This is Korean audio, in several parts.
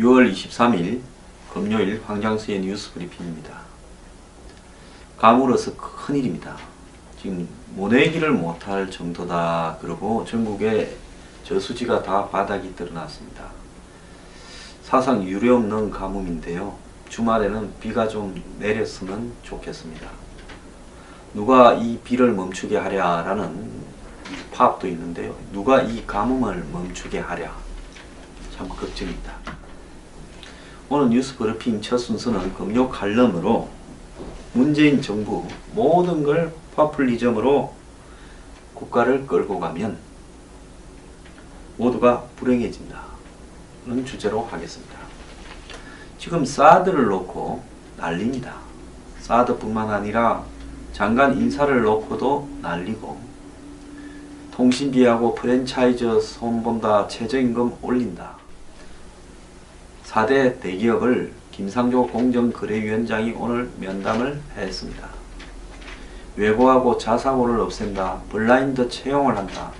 6월 23일 금요일 황장수의 뉴스 브리핑입니다. 가물어서 큰일입니다. 지금 모내기를 못할 정도다 그러고 전국에 저수지가 다 바닥이 드러났습니다. 사상 유례없는 가뭄인데요. 주말에는 비가 좀 내렸으면 좋겠습니다. 누가 이 비를 멈추게 하랴라는 파업도 있는데요. 누가 이 가뭄을 멈추게 하랴. 참 걱정입니다. 오늘 뉴스 브리핑 첫 순서는 금요 칼럼으로 문재인 정부 모든 걸 파퓰리즘으로 국가를 끌고 가면 모두가 불행해진다 는 주제로 하겠습니다. 지금 사드를 놓고 난립니다. 사드뿐만 아니라 장관 인사를 놓고도 난리고, 통신비하고 프랜차이즈 손본다, 최저임금 올린다. 4대 대기업을 김상조 공정거래위원장이 오늘 면담을 했습니다. 외고하고 자사고를 없앤다. 블라인드 채용을 한다.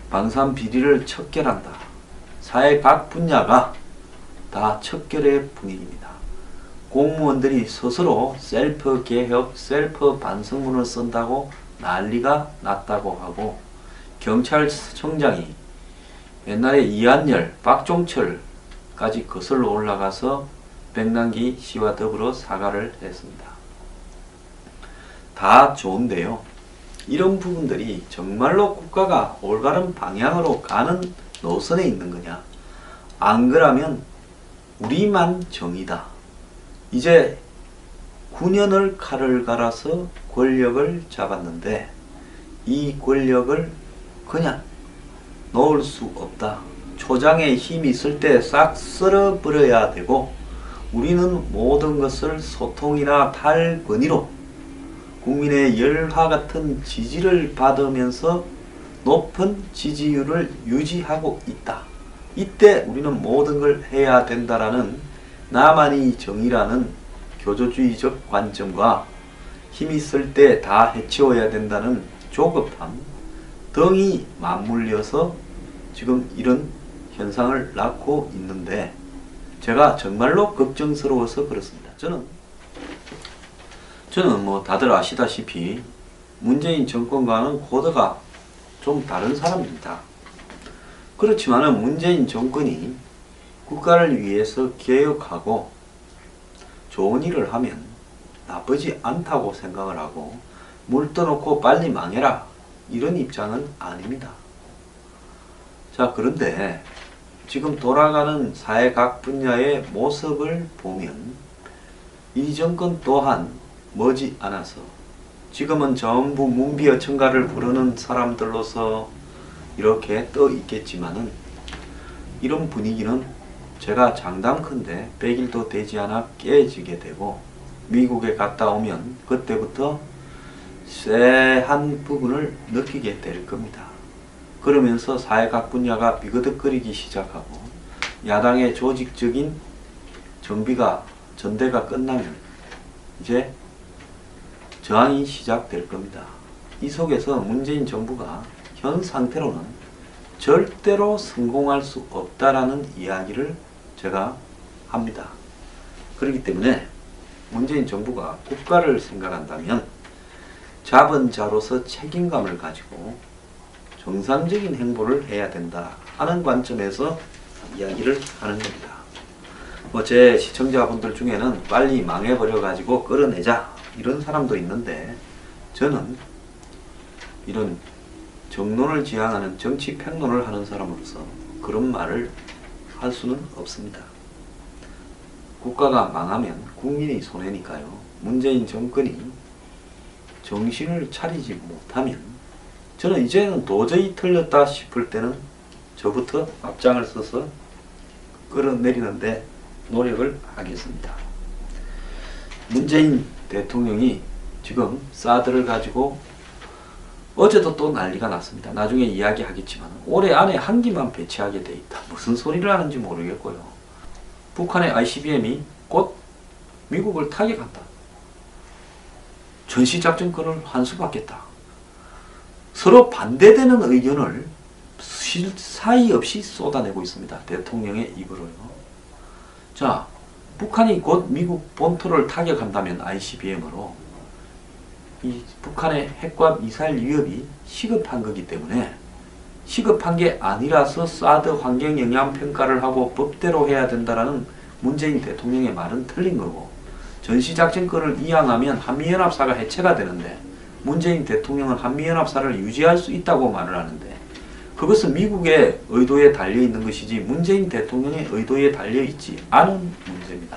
방산 비리를 척결한다. 사회 각 분야가 다 척결의 분위기입니다. 공무원들이 스스로 셀프 개혁, 셀프 반성문을 쓴다고 난리가 났다고 하고, 경찰청장이 옛날에 이한열, 박종철까지 거슬러 올라가서 백남기 씨와 더불어 사과를 했습니다. 다 좋은데요. 이런 부분들이 정말로 국가가 올바른 방향으로 가는 노선에 있는 거냐? 안 그러면 우리만 정의다. 이제 9년을 칼을 갈아서 권력을 잡았는데 이 권력을 그냥 놓을 수 없다. 초장에 힘이 있을 때 싹 쓸어버려야 되고, 우리는 모든 것을 소통이나 탈권위로 국민의 열화 같은 지지를 받으면서 높은 지지율을 유지하고 있다. 이때 우리는 모든 걸 해야 된다라는 나만이 정의라는 교조주의적 관점과 힘이 있을 때 다 해치워야 된다는 조급함 등이 맞물려서 지금 이런 현상을 낳고 있는데, 제가 정말로 걱정스러워서 그렇습니다. 저는 뭐 다들 아시다시피 문재인 정권과는 코드가 좀 다른 사람입니다. 그렇지만은 문재인 정권이 국가를 위해서 개혁하고 좋은 일을 하면 나쁘지 않다고 생각을 하고, 물 떠놓고 빨리 망해라 이런 입장은 아닙니다. 자, 그런데 지금 돌아가는 사회 각 분야의 모습을 보면 이 정권 또한 머지않아서 지금은 전부 문비어 청가를 부르는 사람들로서 이렇게 떠 있겠지만은, 이런 분위기는 제가 장담컨대 100일도 되지 않아 깨지게 되고, 미국에 갔다 오면 그때부터 쎄한 부분을 느끼게 될 겁니다. 그러면서 사회 각 분야가 비거덕거리기 시작하고, 야당의 조직적인 정비가 전대가 끝나면 이제 저항이 시작될 겁니다. 이 속에서 문재인 정부가 현 상태로는 절대로 성공할 수 없다라는 이야기를 제가 합니다. 그렇기 때문에 문재인 정부가 국가를 생각한다면 잡은 자로서 책임감을 가지고 정상적인 행보를 해야 된다 하는 관점에서 이야기를 하는 겁니다. 제 시청자분들 중에는 빨리 망해버려 가지고 끌어내자 이런 사람도 있는데, 저는 이런 정론을 지향하는 정치 평론을 하는 사람으로서 그런 말을 할 수는 없습니다. 국가가 망하면 국민이 손해니까요. 문재인 정권이 정신을 차리지 못하면, 저는 이제는 도저히 틀렸다 싶을 때는 저부터 앞장을 서서 끌어내리는데 노력을 하겠습니다. 문재인 대통령이 지금 사드를 가지고 어제도 또 난리가 났습니다. 나중에 이야기하겠지만 올해 안에 한 기만 배치하게 돼 있다. 무슨 소리를 하는지 모르겠고요. 북한의 ICBM이 곧 미국을 타격한다. 전시작전권을 환수받겠다. 서로 반대되는 의견을 쉴 사이 없이 쏟아내고 있습니다. 대통령의 입으로요. 자, 북한이 곧 미국 본토를 타격한다면 ICBM으로 이 북한의 핵과 미사일 위협이 시급한 거기 때문에 시급한 게 아니라서 사드 환경 영향 평가를 하고 법대로 해야 된다라는 문재인 대통령의 말은 틀린 거고, 전시작전권을 이양하면 한미연합사가 해체가 되는데 문재인 대통령은 한미연합사를 유지할 수 있다고 말을 하는데, 그것은 미국의 의도에 달려있는 것이지 문재인 대통령의 의도에 달려있지 않은 문제입니다.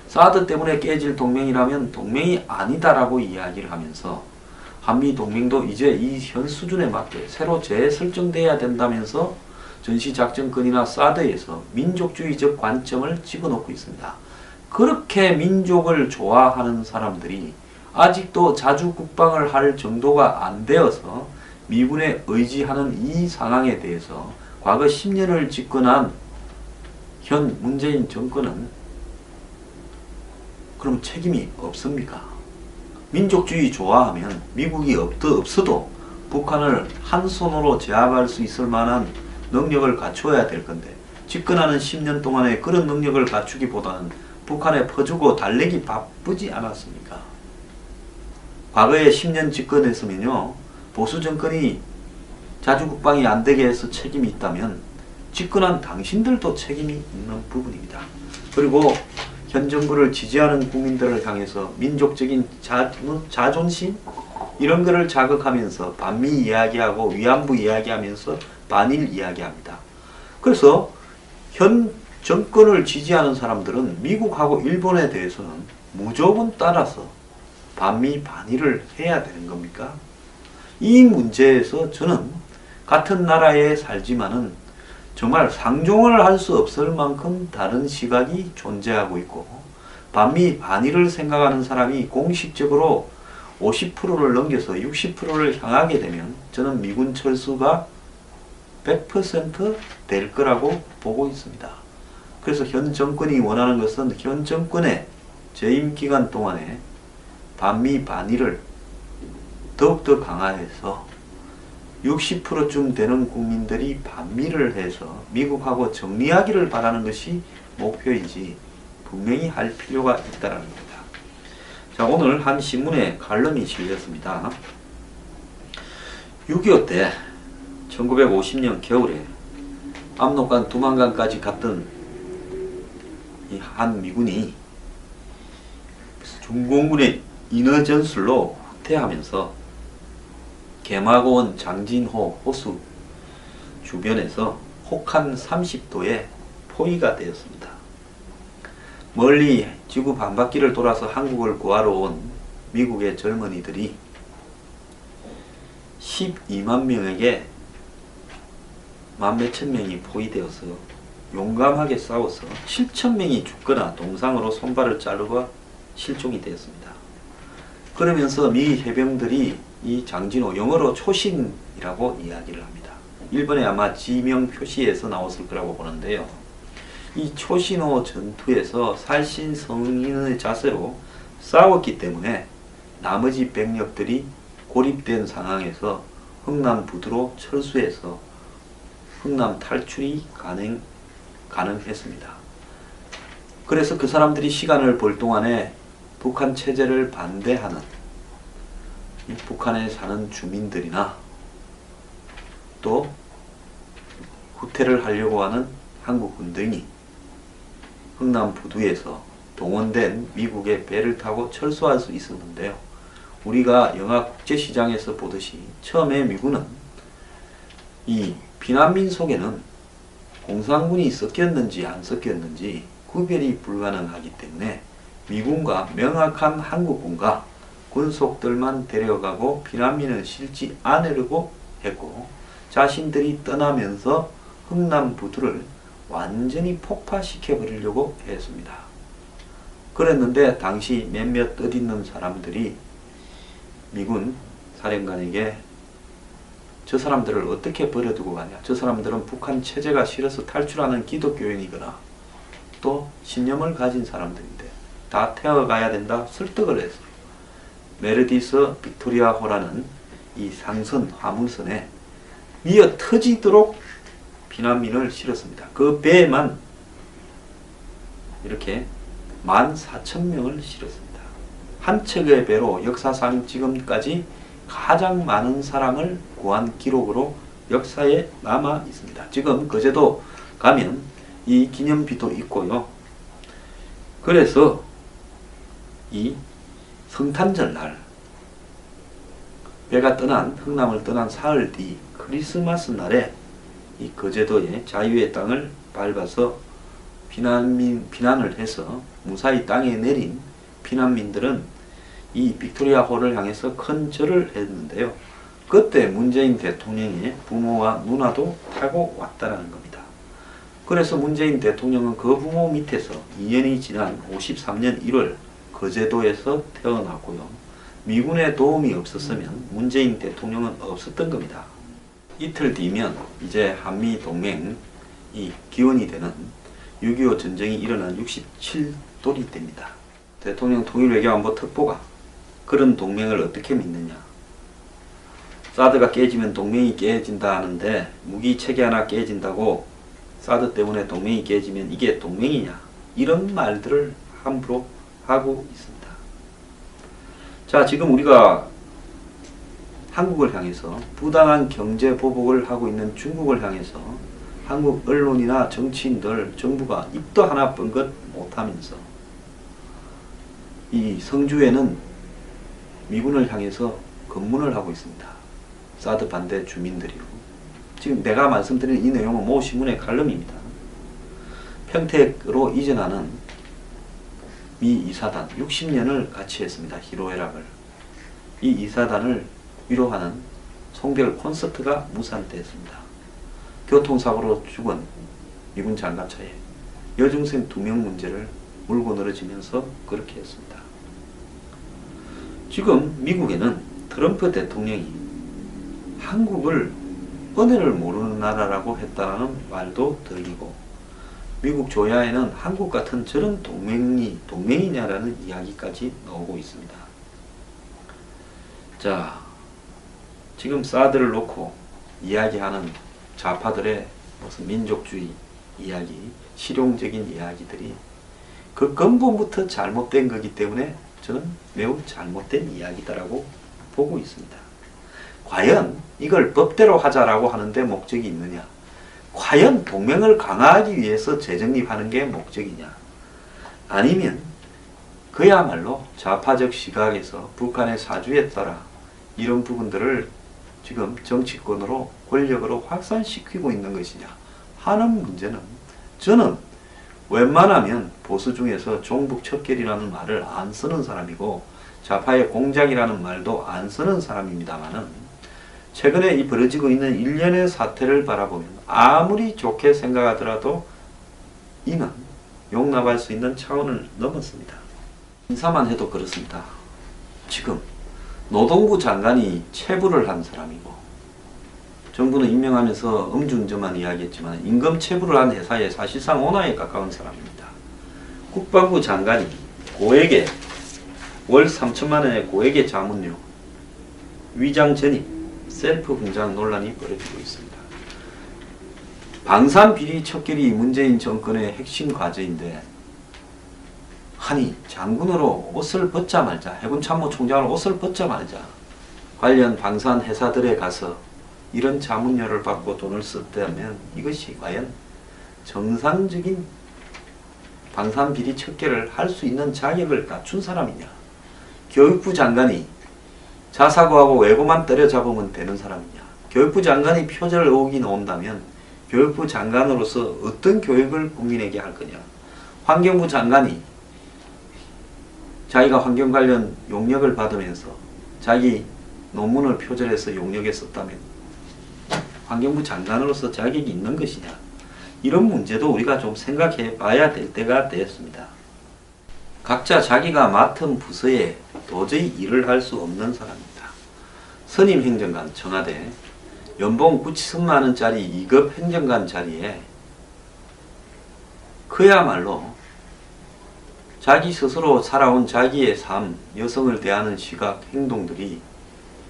사드 때문에 깨질 동맹이라면 동맹이 아니다라고 이야기를 하면서 한미동맹도 이제 이 현 수준에 맞게 새로 재설정돼야 된다면서 전시작전권이나 사드에서 민족주의적 관점을 집어넣고 있습니다. 그렇게 민족을 좋아하는 사람들이 아직도 자주 국방을 할 정도가 안 되어서 미군에 의지하는 이 상황에 대해서 과거 10년을 집권한 현 문재인 정권은 그럼 책임이 없습니까? 민족주의 좋아하면 미국이 없어도 북한을 한 손으로 제압할 수 있을 만한 능력을 갖추어야 될 건데, 집권하는 10년 동안에 그런 능력을 갖추기보다는 북한에 퍼주고 달래기 바쁘지 않았습니까? 과거에 10년 집권했으면요, 보수 정권이 자주 국방이 안 되게 해서 책임이 있다면 집권한 당신들도 책임이 있는 부분입니다. 그리고 현 정부를 지지하는 국민들을 향해서 민족적인 자존심 이런 거를 자극하면서 반미 이야기하고 위안부 이야기하면서 반일 이야기합니다. 그래서 현 정권을 지지하는 사람들은 미국하고 일본에 대해서는 무조건 따라서 반미 반일을 해야 되는 겁니까? 이 문제에서 저는 같은 나라에 살지만은 정말 상종을 할 수 없을 만큼 다른 시각이 존재하고 있고, 반미 반일을 생각하는 사람이 공식적으로 50%를 넘겨서 60%를 향하게 되면 저는 미군 철수가 100% 될 거라고 보고 있습니다. 그래서 현 정권이 원하는 것은 현 정권의 재임 기간 동안에 반미 반일을 더욱더 강화해서 60%쯤 되는 국민들이 반미를 해서 미국하고 정리하기를 바라는 것이 목표이지 분명히 할 필요가 있다는 겁니다. 자, 오늘 한 신문에 칼럼이 실렸습니다. 6.25 때 1950년 겨울에 압록강 두만강까지 갔던 이 한 미군이 중공군의 인허 전술로 후퇴하면서 개마고원 장진호 호수 주변에서 혹한 30도에 포위가 되었습니다. 멀리 지구 반바퀴를 돌아서 한국을 구하러 온 미국의 젊은이들이 12만 명에게 만 몇천 명이 포위되어서 용감하게 싸워서 7천 명이 죽거나 동상으로 손발을 자르고 실종이 되었습니다. 그러면서 미 해병들이 이 장진호, 영어로 초신이라고 이야기를 합니다. 일본에 아마 지명 표시에서 나왔을 거라고 보는데요. 이 초신호 전투에서 살신성인의 자세로 싸웠기 때문에 나머지 병력들이 고립된 상황에서 흥남 부두로 철수해서 흥남 탈출이 가능했습니다. 그래서 그 사람들이 시간을 벌 동안에 북한 체제를 반대하는 이 북한에 사는 주민들이나 또 후퇴를 하려고 하는 한국군 등이 흥남 부두에서 동원된 미국의 배를 타고 철수할 수 있었는데요. 우리가 영화 국제시장에서 보듯이 처음에 미군은 이 피난민 속에는 공산군이 섞였는지 안 섞였는지 구별이 불가능하기 때문에 미군과 명확한 한국군과 군속들만 데려가고 피난민을 실지 않으려고 했고, 자신들이 떠나면서 흥남 부두를 완전히 폭파시켜 버리려고 했습니다. 그랬는데 당시 몇몇 뜻있는 사람들이 미군 사령관에게 저 사람들을 어떻게 버려두고 가냐, 저 사람들은 북한 체제가 싫어서 탈출하는 기독교인이거나 또 신념을 가진 사람들인데 다 태워가야 된다 설득을 했어요. 메르디스 빅토리아호라는 이 상선 화물선에 미어 터지도록 피난민을 실었습니다. 그 배에만 이렇게 14,000명을 실었습니다. 한 척의 배로 역사상 지금까지 가장 많은 사람을 구한 기록으로 역사에 남아 있습니다. 지금 거제도 가면 이 기념비도 있고요. 그래서 이 성탄절 날 배가 떠난 흥남을 떠난 사흘 뒤 크리스마스 날에 이 거제도의 자유의 땅을 밟아서 피난을 해서 무사히 땅에 내린 피난민들은 이 빅토리아홀을 향해서 큰 절을 했는데요. 그때 문재인 대통령의 부모와 누나도 타고 왔다라는 겁니다. 그래서 문재인 대통령은 그 부모 밑에서 2년이 지난 53년 1월 거제도에서 태어났고요. 미군의 도움이 없었으면 문재인 대통령은 없었던 겁니다. 이틀 뒤면 이제 한미 동맹이 기원이 되는 6.25 전쟁이 일어난 67돌이 됩니다. 대통령 통일외교안보 특보가 그런 동맹을 어떻게 믿느냐. 사드가 깨지면 동맹이 깨진다 하는데 무기 체계 하나 깨진다고 사드 때문에 동맹이 깨지면 이게 동맹이냐. 이런 말들을 함부로 하고 있습니다. 자, 지금 우리가 한국을 향해서 부당한 경제 보복을 하고 있는 중국을 향해서 한국 언론이나 정치인들, 정부가 입도 하나 뻥긋 못하면서 이 성주에는 미군을 향해서 검문을 하고 있습니다. 사드 반대 주민들이요. 지금 내가 말씀드린 이 내용은 모 신문의 칼럼입니다. 평택으로 이전하는 미 이사단 60년을 같이 했습니다. 희로애락을. 이 이사단을 위로하는 송별 콘서트가 무산되었습니다. 교통사고로 죽은 미군 장갑차에 여중생 2명 문제를 물고 늘어지면서 그렇게 했습니다. 지금 미국에는 트럼프 대통령이 한국을 은혜를 모르는 나라라고 했다는 말도 들리고 미국 조야에는 한국 같은 저런 동맹이냐라는 이야기까지 나오고 있습니다. 자, 지금 사드를 놓고 이야기하는 좌파들의 무슨 민족주의 이야기, 실용적인 이야기들이 그 근본부터 잘못된 거기 때문에 저는 매우 잘못된 이야기다라고 보고 있습니다. 과연 이걸 법대로 하자라고 하는데 목적이 있느냐? 과연 동맹을 강화하기 위해서 재정립하는 게 목적이냐? 아니면 그야말로 좌파적 시각에서 북한의 사주에 따라 이런 부분들을 지금 정치권으로 권력으로 확산시키고 있는 것이냐 하는 문제는 저는 웬만하면 보수 중에서 종북 척결이라는 말을 안 쓰는 사람이고 좌파의 공작이라는 말도 안 쓰는 사람입니다만은 최근에 이 벌어지고 있는 일련의 사태를 바라보면 아무리 좋게 생각하더라도 이는 용납할 수 있는 차원을 넘었습니다. 인사만 해도 그렇습니다. 지금 노동부 장관이 체불을 한 사람이고 정부는 임명하면서 음주운전만 이야기했지만 임금 체불을 한 회사에 사실상 오너에 가까운 사람입니다. 국방부 장관이 고액의 월 3천만 원의 고액의 자문료 위장 전입 셀프 분장 논란이 벌어지고 있습니다. 방산 비리 척결이 문재인 정권의 핵심 과제인데 아니 장군으로 옷을 벗자마자 해군 참모총장으로 옷을 벗자마자 관련 방산 회사들에 가서 이런 자문료를 받고 돈을 썼다면 이것이 과연 정상적인 방산 비리 척결을 할 수 있는 자격을 갖춘 사람이냐? 교육부 장관이 자사고하고 외고만 때려잡으면 되는 사람이냐? 교육부 장관이 표절 의혹이 나온다면 교육부 장관으로서 어떤 교육을 국민에게 할 거냐? 환경부 장관이 자기가 환경 관련 용역을 받으면서 자기 논문을 표절해서 용역에 썼다면 환경부 장관으로서 자격이 있는 것이냐? 이런 문제도 우리가 좀 생각해 봐야 될 때가 되었습니다. 각자 자기가 맡은 부서에 도저히 일을 할 수 없는 사람입니다. 선임 행정관 청와대 연봉 9천만 원짜리 2급 행정관 자리에 그야말로 자기 스스로 살아온 자기의 삶, 여성을 대하는 시각, 행동들이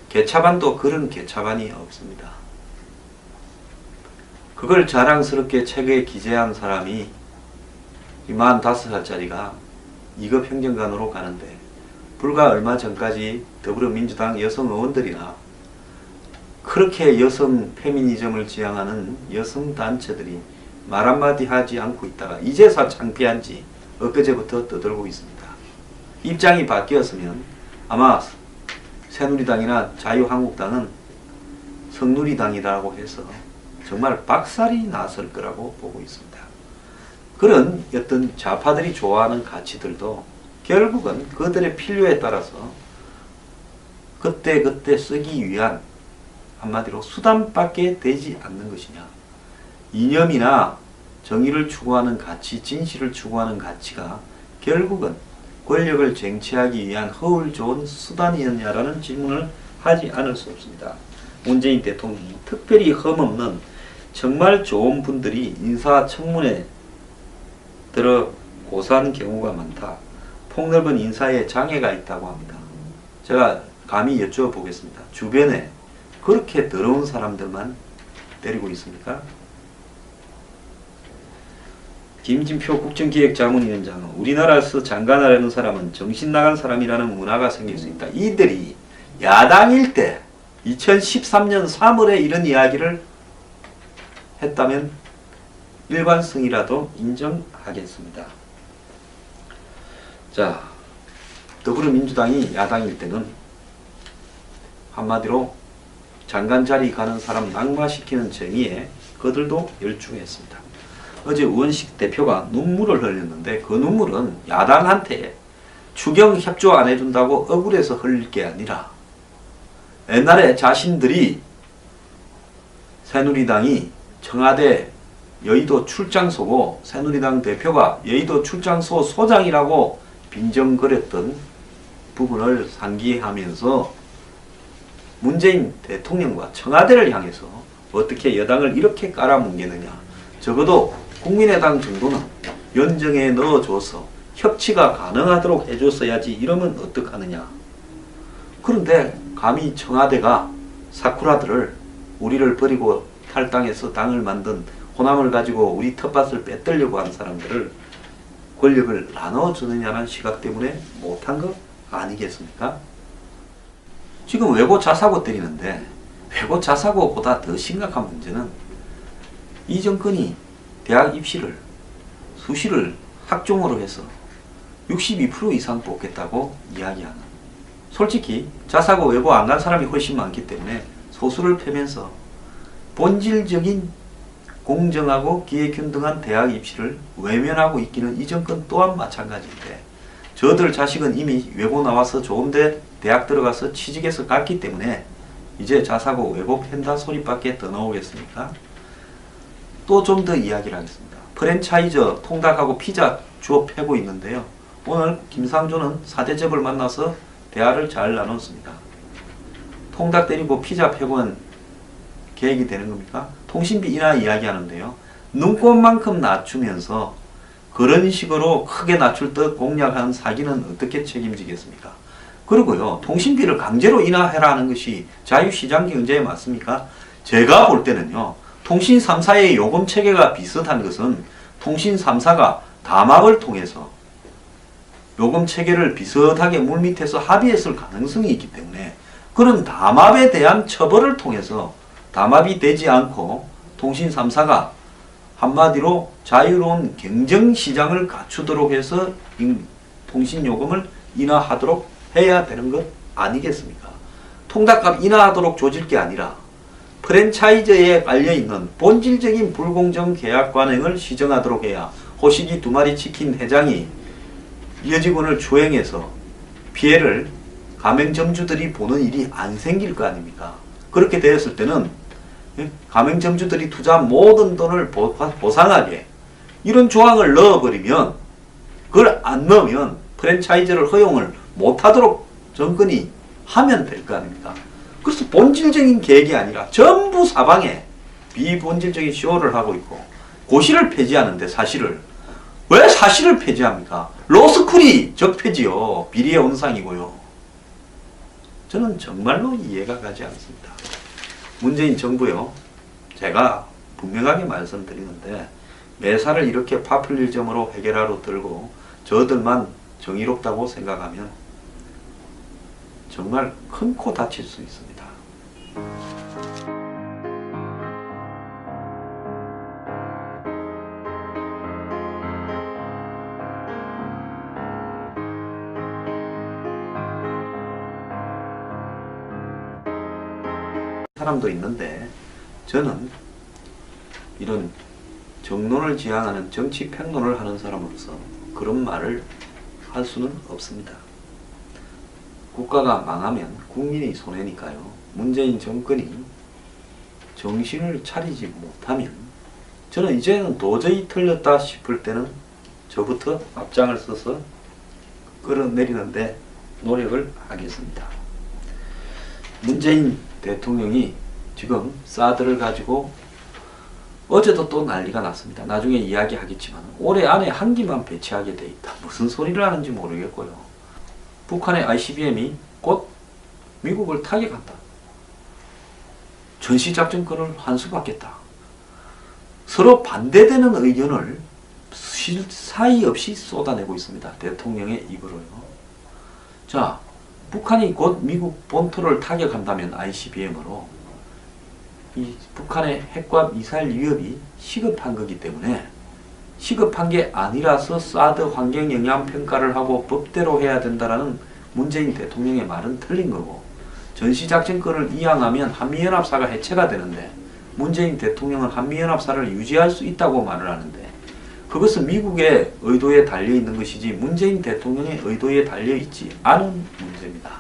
개차반도 그런 개차반이 없습니다. 그걸 자랑스럽게 책에 기재한 사람이 이 45살짜리가 2급 행정관으로 가는데 불과 얼마 전까지 더불어민주당 여성 의원들이나 그렇게 여성 페미니즘을 지향하는 여성 단체들이 말 한마디 하지 않고 있다가 이제서 창피한 지 엊그제부터 떠들고 있습니다. 입장이 바뀌었으면 아마 새누리당이나 자유한국당은 성누리당이라고 해서 정말 박살이 났을 거라고 보고 있습니다. 그런 어떤 좌파들이 좋아하는 가치들도 결국은 그들의 필요에 따라서 그때그때 쓰기 위한 한마디로 수단밖에 되지 않는 것이냐. 이념이나 정의를 추구하는 가치, 진실을 추구하는 가치가 결국은 권력을 쟁취하기 위한 허울 좋은 수단이었냐라는 질문을 하지 않을 수 없습니다. 문재인 대통령이 특별히 흠없는 정말 좋은 분들이 인사청문회 들어 고사한 경우가 많다. 폭넓은 인사에 장애가 있다고 합니다. 제가 감히 여쭤보겠습니다. 주변에 그렇게 더러운 사람들만 때리고 있습니까? 김진표 국정기획자문위원장은 우리나라에서 장관하려는 사람은 정신 나간 사람이라는 문화가 생길 수 있다. 이들이 야당일 때 2013년 3월에 이런 이야기를 했다면 일관성이라도 인정하겠습니다. 자, 더불어민주당이 야당일 때는 한마디로 장관 자리 가는 사람 낙마시키는 정의에 그들도 열중했습니다. 어제 우원식 대표가 눈물을 흘렸는데 그 눈물은 야당한테 추경 협조 안 해준다고 억울해서 흘릴 게 아니라 옛날에 자신들이 새누리당이 청와대 여의도 출장소고 새누리당 대표가 여의도 출장소 소장이라고 빈정거렸던 부분을 상기하면서 문재인 대통령과 청와대를 향해서 어떻게 여당을 이렇게 깔아뭉개느냐. 적어도 국민의당 정도는 연정에 넣어줘서 협치가 가능하도록 해줬어야지 이러면 어떡하느냐. 그런데 감히 청와대가 사쿠라들을 우리를 버리고 탈당해서 당을 만든 호남을 가지고 우리 텃밭을 빼뜨려고 한 사람들을 권력을 나눠주느냐는 시각 때문에 못한 것 아니겠습니까? 지금 외고 자사고 때리는데 외고 자사고보다 더 심각한 문제는 이 정권이 대학 입시를 수시를 학종으로 해서 62% 이상 뽑겠다고 이야기하는, 솔직히 자사고 외고 안 간 사람이 훨씬 많기 때문에 소수를 패면서 본질적인 공정하고 기회균등한 대학 입시를 외면하고 있기는 이 정권 또한 마찬가지인데, 저들 자식은 이미 외고 나와서 좋은데 대학 들어가서 취직해서 갔기 때문에 이제 자사고 외고 팬다 소리밖에 더 나오겠습니까? 또 좀 더 이야기를 하겠습니다. 프랜차이저 통닭하고 피자 주워 패고 있는데요. 오늘 김상조는 사대접을 만나서 대화를 잘 나눴습니다. 통닭 때리고 피자 패고는 계획이 되는 겁니까? 통신비 인하 이야기하는데요. 눈꽃만큼 낮추면서 그런 식으로 크게 낮출 듯 공약하는 사기는 어떻게 책임지겠습니까? 그리고요, 통신비를 강제로 인하해라 는 것이 자유시장 경제에 맞습니까? 제가 볼 때는요, 통신 3사의 요금 체계가 비슷한 것은 통신 3사가 담합을 통해서 요금 체계를 비슷하게 물밑에서 합의했을 가능성이 있기 때문에 그런 담합에 대한 처벌을 통해서 담합이 되지 않고 통신 3사가 한마디로 자유로운 경쟁시장을 갖추도록 해서 통신요금을 인하하도록 해야 되는 것 아니겠습니까? 통닭값 인하하도록 조질 게 아니라 프랜차이즈에 깔려있는 본질적인 불공정 계약 관행을 시정하도록 해야 호식이 2마리 치킨 회장이 여직원을 추행해서 피해를 가맹점주들이 보는 일이 안 생길 거 아닙니까? 그렇게 되었을 때는 가맹점주들이 투자한 모든 돈을 보상하게 이런 조항을 넣어버리면, 그걸 안 넣으면 프랜차이즈를 허용을 못하도록 정권이 하면 될 거 아닙니까? 그래서 본질적인 계획이 아니라 전부 사방에 비본질적인 쇼를 하고 있고, 고시를 폐지하는데 사실을 왜 사실을 폐지합니까? 로스쿨이 적폐지요. 비리의 온상이고요. 저는 정말로 이해가 가지 않습니다. 문재인 정부요, 제가 분명하게 말씀드리는데 매사를 이렇게 파퓰리즘으로 해결하러 들고 저들만 정의롭다고 생각하면 정말 큰 코 다칠 수 있습니다. 사람도 있는데 저는 이런 정론을 지향하는 정치 평론을 하는 사람으로서 그런 말을 할 수는 없습니다. 국가가 망하면 국민이 손해니까요. 문재인 정권이 정신을 차리지 못하면 저는 이제는 도저히 틀렸다 싶을 때는 저부터 앞장을 서서 끌어내리는데 노력을 하겠습니다. 문재인 대통령이 지금 사드를 가지고 어제도 또 난리가 났습니다. 나중에 이야기하겠지만 올해 안에 한 기만 배치하게 돼 있다. 무슨 소리를 하는지 모르겠고요. 북한의 ICBM이 곧 미국을 타격한다. 전시작전권을 환수받겠다. 서로 반대되는 의견을 사이 없이 쏟아내고 있습니다. 대통령의 입으로요. 자, 북한이 곧 미국 본토를 타격한다면 ICBM으로 이 북한의 핵과 미사일 위협이 시급한 거기 때문에 시급한 게 아니라서 사드 환경 영향 평가를 하고 법대로 해야 된다라는 문재인 대통령의 말은 틀린 거고, 전시작전권을 이양하면 한미연합사가 해체가 되는데 문재인 대통령은 한미연합사를 유지할 수 있다고 말을 하는데 그것은 미국의 의도에 달려있는 것이지 문재인 대통령의 의도에 달려있지 않은 문제입니다.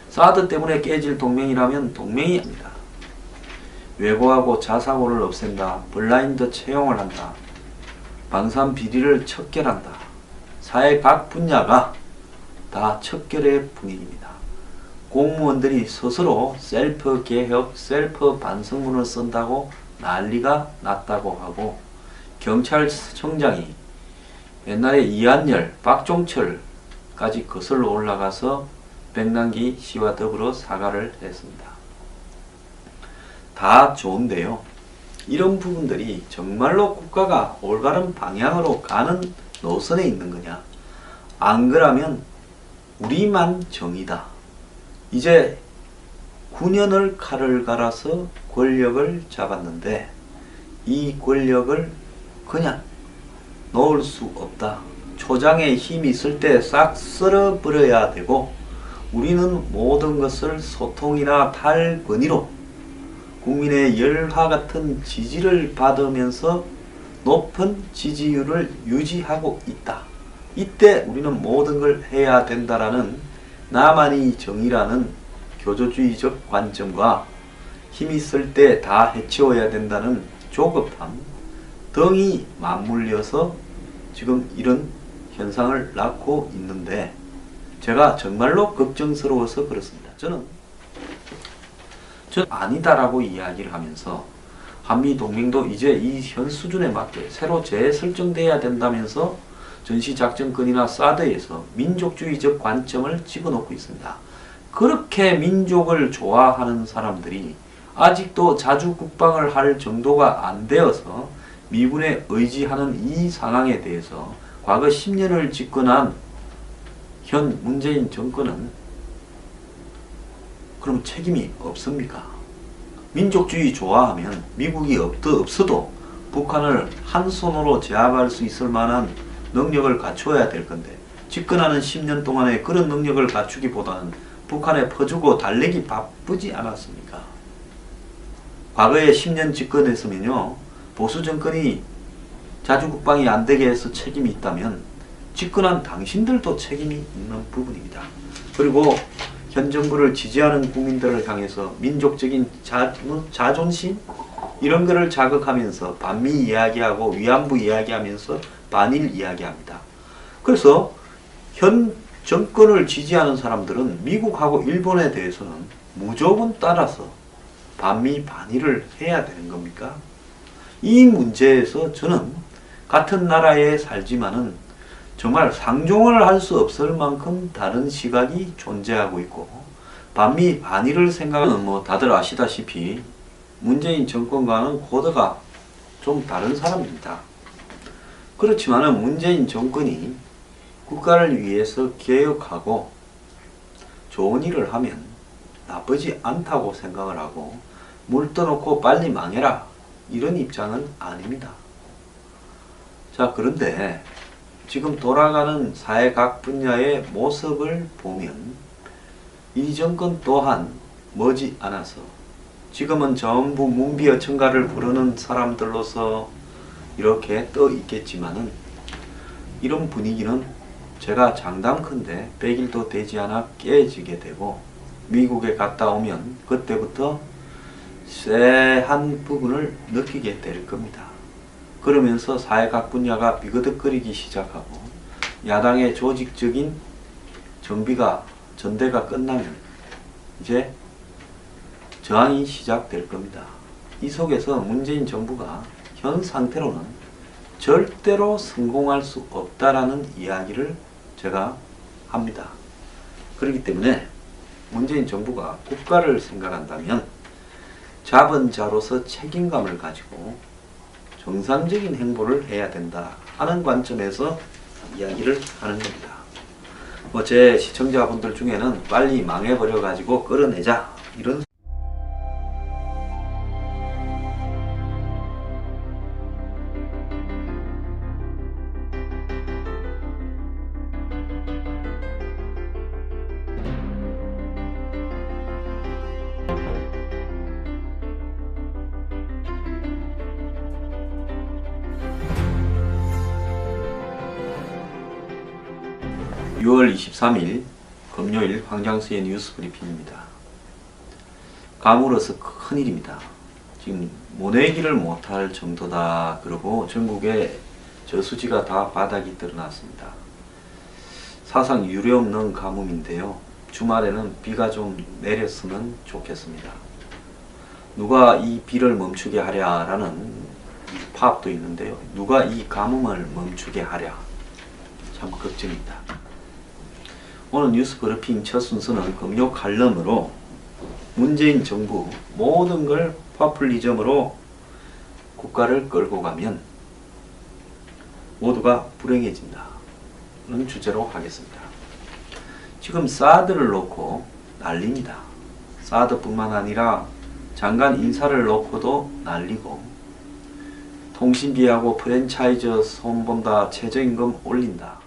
사드 때문에 깨질 동맹이라면 동맹이 아닙니다. 외고하고 자사고를 없앤다. 블라인드 채용을 한다. 방산 비리를 척결한다. 사회 각 분야가 다 척결의 분위기입니다. 공무원들이 스스로 셀프 개혁, 셀프 반성문을 쓴다고 난리가 났다고 하고, 경찰청장이 옛날에 이한열, 박종철까지 거슬러 올라가서 백남기 씨와 더불어 사과를 했습니다. 다 좋은데요. 이런 부분들이 정말로 국가가 올바른 방향으로 가는 노선에 있는 거냐? 안 그러면 우리만 정의다. 이제 9년을 칼을 갈아서 권력을 잡았는데 이 권력을 그냥 놓을 수 없다. 초장에 힘이 있을 때 싹 쓸어버려야 되고, 우리는 모든 것을 소통이나 탈권위로 국민의 열화 같은 지지를 받으면서 높은 지지율을 유지하고 있다. 이때 우리는 모든 걸 해야 된다라는 나만이 정의라는 교조주의적 관점과 힘 있을 때 다 해치워야 된다는 조급함 등이 맞물려서 지금 이런 현상을 낳고 있는데, 제가 정말로 걱정스러워서 그렇습니다. 저는 아니다라고 이야기를 하면서 한미동맹도 이제 이 현 수준에 맞게 새로 재설정돼야 된다면서 전시작전권이나 사드에서 민족주의적 관점을 집어넣고 있습니다. 그렇게 민족을 좋아하는 사람들이 아직도 자주 국방을 할 정도가 안 되어서 미군에 의지하는 이 상황에 대해서 과거 10년을 집권한 현 문재인 정권은 그럼 책임이 없습니까? 민족주의 좋아하면 미국이 없어도 북한을 한 손으로 제압할 수 있을 만한 능력을 갖춰야 될 건데, 집권하는 10년 동안에 그런 능력을 갖추기보다는 북한에 퍼주고 달래기 바쁘지 않았습니까? 과거에 10년 집권했으면요, 보수 정권이 자주 국방이 안 되게 해서 책임이 있다면 집권한 당신들도 책임이 있는 부분입니다. 그리고 현 정부를 지지하는 국민들을 향해서 민족적인 자존심 이런 거를 자극하면서 반미 이야기하고 위안부 이야기하면서 반일 이야기합니다. 그래서 현 정권을 지지하는 사람들은 미국하고 일본에 대해서는 무조건 따라서 반미 반일을 해야 되는 겁니까? 이 문제에서 저는 같은 나라에 살지만은 정말 상종을 할 수 없을 만큼 다른 시각이 존재하고 있고, 반미 반일을 생각하는 다들 아시다시피 문재인 정권과는 코드가 좀 다른 사람입니다. 그렇지만은 문재인 정권이 국가를 위해서 개혁하고 좋은 일을 하면 나쁘지 않다고 생각을 하고 물 떠놓고 빨리 망해라 이런 입장은 아닙니다. 자, 그런데 지금 돌아가는 사회 각 분야의 모습을 보면 이 정권 또한 머지않아서 지금은 전부 문비어천가를 부르는 사람들로서 이렇게 떠 있겠지만은 이런 분위기는 제가 장담컨대 100일도 되지 않아 깨지게 되고 미국에 갔다 오면 그때부터 쎄한 부분을 느끼게 될 겁니다. 그러면서 사회 각 분야가 비거덕거리기 시작하고 야당의 조직적인 정비가 전대가 끝나면 이제 저항이 시작될 겁니다. 이 속에서 문재인 정부가 현 상태로는 절대로 성공할 수 없다라는 이야기를 제가 합니다. 그렇기 때문에 문재인 정부가 국가를 생각한다면 잡은 자로서 책임감을 가지고 정상적인 행보를 해야 된다 하는 관점에서 이야기를 하는 겁니다. 제 시청자분들 중에는 빨리 망해버려 가지고 끌어내자 이런 6월 23일 금요일 황장수의 뉴스 브리핑입니다. 감으로서 큰일입니다. 지금 모내기를 못할 정도다 그러고 전국에 저수지가 다 바닥이 드러났습니다. 사상 유례없는 가뭄인데요. 주말에는 비가 좀 내렸으면 좋겠습니다. 누가 이 비를 멈추게 하랴라는 파업도 있는데요. 누가 이 가뭄을 멈추게 하랴, 참 걱정입니다. 오늘 뉴스 브리핑 첫 순서는 금요 칼럼으로 문재인 정부 모든 걸 파퓰리즘으로 국가를 끌고 가면 모두가 불행해진다 는 주제로 하겠습니다. 지금 사드를 놓고 난립니다. 사드뿐만 아니라 장관 인사를 놓고도 난리고 통신비하고 프랜차이즈 손본다 최저임금 올린다.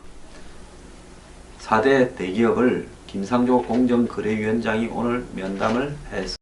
4대 대기업을 김상조 공정거래위원장이 오늘 면담을 했습니다.